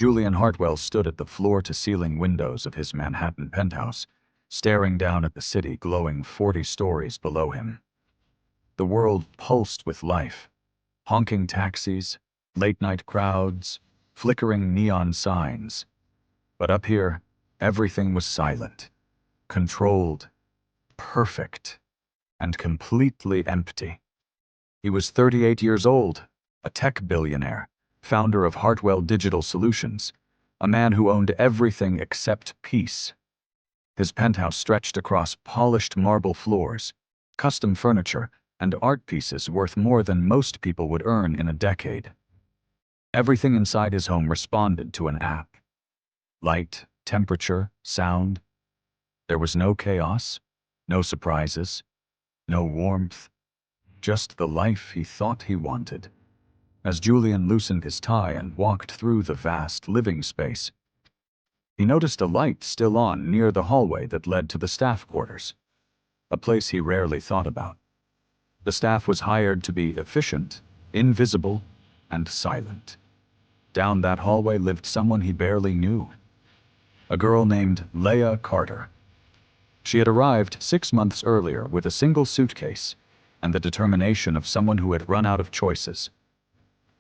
Julian Hartwell stood at the floor-to-ceiling windows of his Manhattan penthouse, staring down at the city glowing 40 stories below him. The world pulsed with life. Honking taxis, late-night crowds, flickering neon signs. But up here, everything was silent, controlled, perfect, and completely empty. He was 38 years old, a tech billionaire, founder of Hartwell Digital Solutions, a man who owned everything except peace. His penthouse stretched across polished marble floors, custom furniture, and art pieces worth more than most people would earn in a decade. Everything inside his home responded to an app. Light, temperature, sound. There was no chaos, no surprises, no warmth, just the life he thought he wanted. As Julian loosened his tie and walked through the vast living space, he noticed a light still on near the hallway that led to the staff quarters, a place he rarely thought about. The staff was hired to be efficient, invisible, and silent. Down that hallway lived someone he barely knew, a girl named Laya Carter. She had arrived 6 months earlier with a single suitcase and the determination of someone who had run out of choices.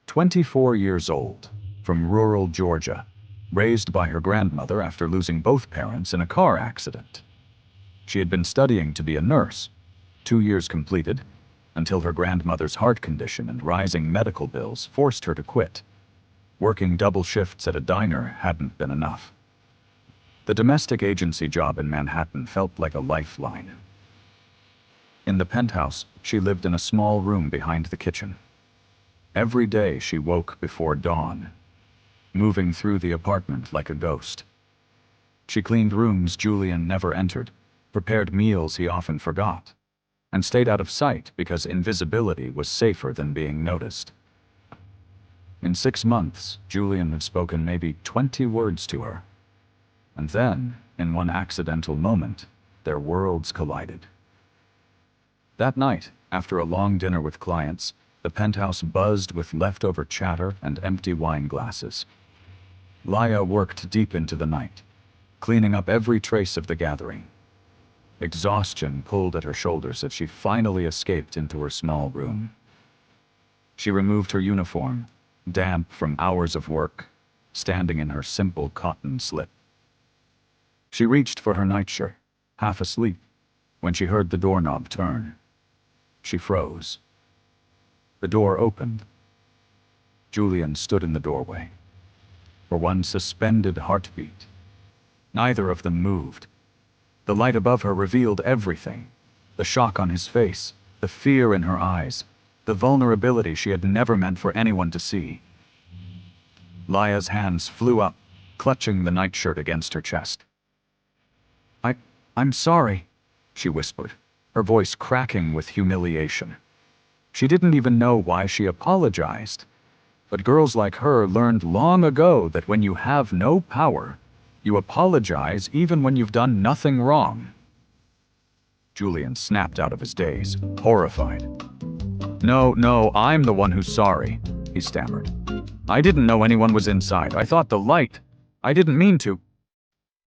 24 years old, from rural Georgia, raised by her grandmother after losing both parents in a car accident. She had been studying to be a nurse, 2 years completed, until her grandmother's heart condition and rising medical bills forced her to quit. Working double shifts at a diner hadn't been enough. The domestic agency job in Manhattan felt like a lifeline. In the penthouse, she lived in a small room behind the kitchen. Every day she woke before dawn, moving through the apartment like a ghost. She cleaned rooms Julian never entered, prepared meals he often forgot, and stayed out of sight because invisibility was safer than being noticed. In 6 months, Julian had spoken maybe 20 words to her. And then, in one accidental moment, their worlds collided. That night, after a long dinner with clients, the penthouse buzzed with leftover chatter and empty wine glasses. Laya worked deep into the night, cleaning up every trace of the gathering. Exhaustion pulled at her shoulders as she finally escaped into her small room. She removed her uniform, damp from hours of work, standing in her simple cotton slip. She reached for her nightshirt, half asleep, when she heard the doorknob turn. She froze. The door opened. Julian stood in the doorway. For one suspended heartbeat, neither of them moved. The light above her revealed everything: the shock on his face, the fear in her eyes, the vulnerability she had never meant for anyone to see. Laya's hands flew up, clutching the nightshirt against her chest. I'm sorry, she whispered, her voice cracking with humiliation. She didn't even know why she apologized, but girls like her learned long ago that when you have no power, you apologize even when you've done nothing wrong. Julian snapped out of his daze, horrified. No, I'm the one who's sorry, he stammered. I didn't know anyone was inside. I thought the light. I didn't mean to.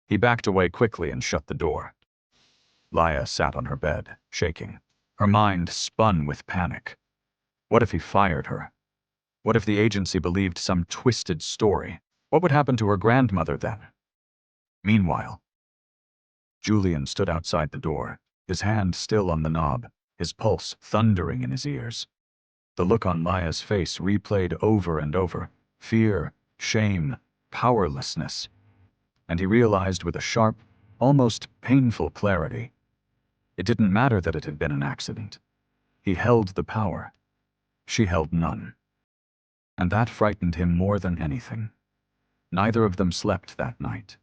He backed away quickly and shut the door. Laya sat on her bed, shaking. Her mind spun with panic. What if he fired her? What if the agency believed some twisted story? What would happen to her grandmother then? Meanwhile, Julian stood outside the door, his hand still on the knob, his pulse thundering in his ears. The look on Laya's face replayed over and over: fear, shame, powerlessness. And he realized with a sharp, almost painful clarity, it didn't matter that it had been an accident. He held the power. She held none. And that frightened him more than anything. Neither of them slept that night.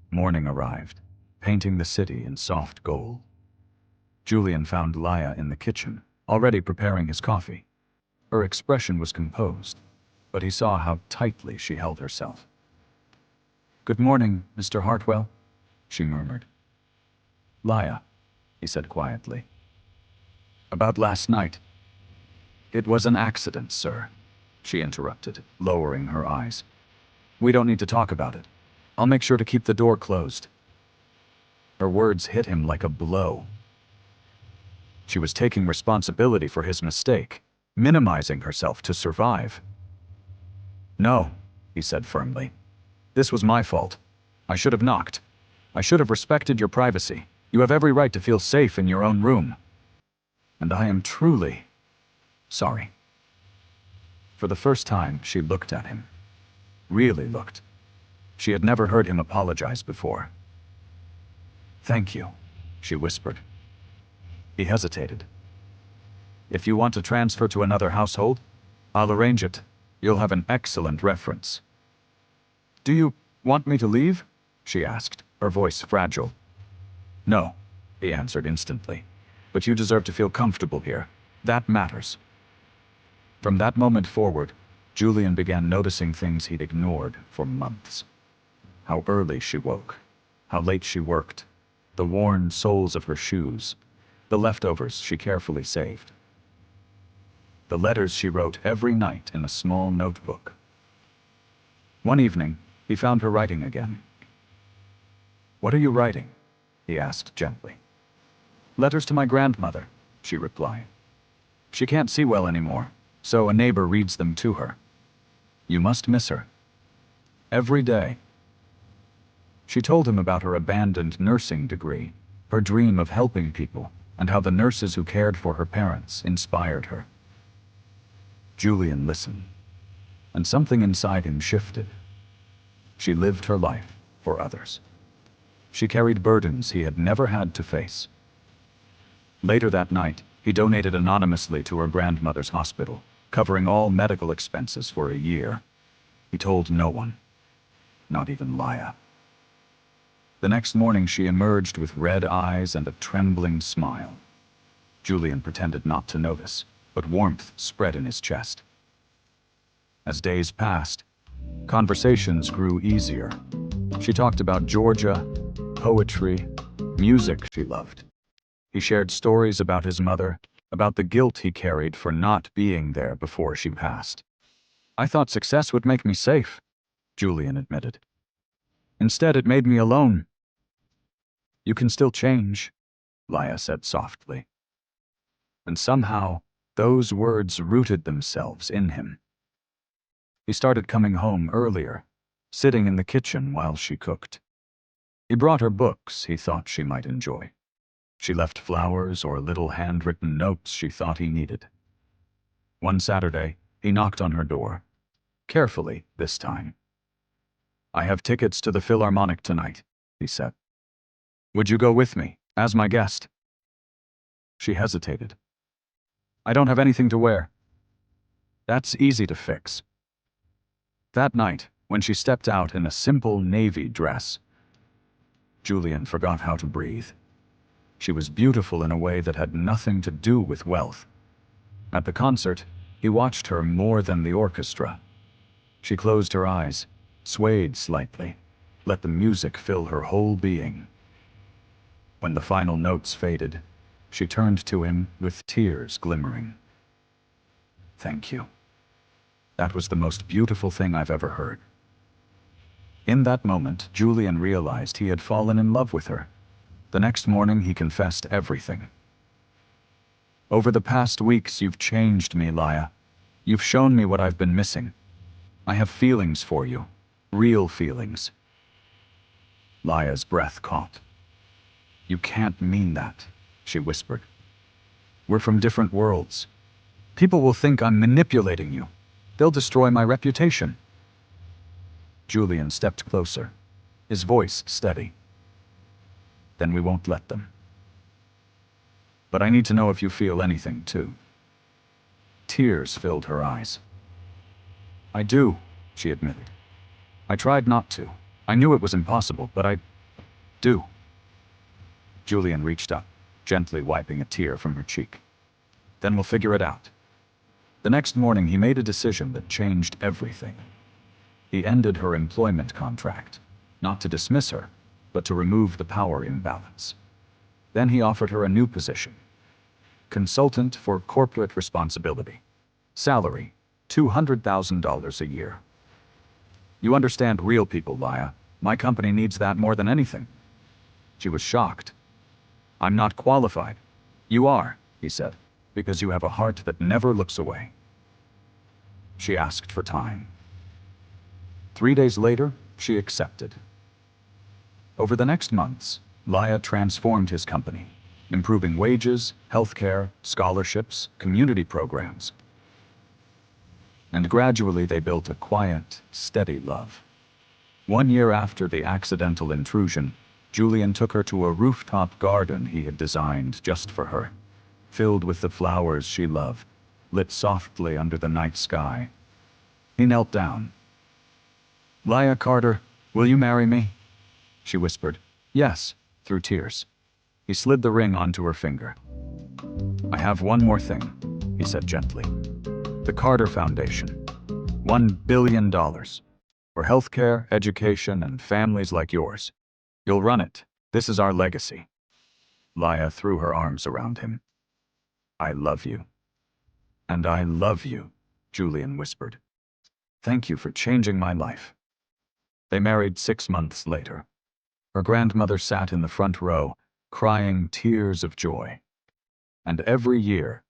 Morning arrived, painting the city in soft gold. Julian found Laya in the kitchen, already preparing his coffee. Her expression was composed, but he saw how tightly she held herself. "Good morning, Mr. Hartwell," she murmured. "Laya," he said quietly. "About last night." "It was an accident, sir," she interrupted, lowering her eyes. We don't need to talk about it. I'll make sure to keep the door closed. Her words hit him like a blow. She was taking responsibility for his mistake, minimizing herself to survive. No, he said firmly. This was my fault. I should have knocked. I should have respected your privacy. You have every right to feel safe in your own room. And I am truly sorry. For the first time, she looked at him. Really looked. She had never heard him apologize before. Thank you, she whispered. He hesitated. If you want to transfer to another household, I'll arrange it. You'll have an excellent reference. Do you want me to leave? She asked, her voice fragile. No, he answered instantly. But you deserve to feel comfortable here. That matters. From that moment forward, Julian began noticing things he'd ignored for months. How early she woke, how late she worked, the worn soles of her shoes, the leftovers she carefully saved, the letters she wrote every night in a small notebook. One evening, he found her writing again. What are you writing? He asked gently. Letters to my grandmother, she replied. She can't see well anymore, so a neighbor reads them to her. You must miss her. Every day. She told him about her abandoned nursing degree, her dream of helping people, and how the nurses who cared for her parents inspired her. Julian listened, and something inside him shifted. She lived her life for others. She carried burdens he had never had to face. Later that night, he donated anonymously to her grandmother's hospital, covering all medical expenses for a year. He told no one, not even Laya. The next morning she emerged with red eyes and a trembling smile. Julian pretended not to notice, but warmth spread in his chest. As days passed, conversations grew easier. She talked about Georgia, poetry, music she loved. He shared stories about his mother, about the guilt he carried for not being there before she passed. I thought success would make me safe, Julian admitted. Instead, it made me alone. You can still change, Laya said softly. And somehow, those words rooted themselves in him. He started coming home earlier, sitting in the kitchen while she cooked. He brought her books he thought she might enjoy. She left flowers or little handwritten notes she thought he needed. One Saturday, he knocked on her door. Carefully, this time. I have tickets to the Philharmonic tonight, he said. Would you go with me, as my guest? She hesitated. I don't have anything to wear. That's easy to fix. That night, when she stepped out in a simple navy dress, Julian forgot how to breathe. She was beautiful in a way that had nothing to do with wealth. At the concert, he watched her more than the orchestra. She closed her eyes, swayed slightly, let the music fill her whole being. When the final notes faded, she turned to him with tears glimmering. Thank you. That was the most beautiful thing I've ever heard. In that moment, Julian realized he had fallen in love with her. The next morning, he confessed everything. Over the past weeks, you've changed me, Laya. You've shown me what I've been missing. I have feelings for you. Real feelings. Laya's breath caught. You can't mean that, she whispered. We're from different worlds. People will think I'm manipulating you. They'll destroy my reputation. Julian stepped closer, his voice steady. Then we won't let them. But I need to know if you feel anything, too. Tears filled her eyes. I do, she admitted. I tried not to. I knew it was impossible, but I do. Julian reached up, gently wiping a tear from her cheek. Then we'll figure it out. The next morning, he made a decision that changed everything. He ended her employment contract, not to dismiss her, but to remove the power imbalance. Then he offered her a new position. Consultant for corporate responsibility. Salary, $200,000 a year. You understand real people, Laya. My company needs that more than anything. She was shocked. I'm not qualified. You are, he said, because you have a heart that never looks away. She asked for time. 3 days later, she accepted. Over the next months, Laya transformed his company, improving wages, healthcare, scholarships, community programs. And gradually they built a quiet, steady love. 1 year after the accidental intrusion, Julian took her to a rooftop garden he had designed just for her, filled with the flowers she loved, lit softly under the night sky. He knelt down. "Laya Carter, will you marry me?" She whispered, "Yes," through tears. He slid the ring onto her finger. "I have one more thing," he said gently. "The Carter Foundation. $1 billion. For healthcare, education, and families like yours. You'll run it. This is our legacy." Laya threw her arms around him. "I love you." "And I love you," Julian whispered. "Thank you for changing my life." They married 6 months later. Her grandmother sat in the front row, crying tears of joy. And every year,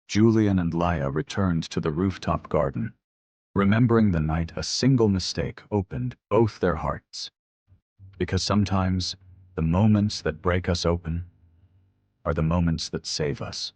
Julian and Laya returned to the rooftop garden, remembering the night a single mistake opened both their hearts. Because sometimes, the moments that break us open are the moments that save us.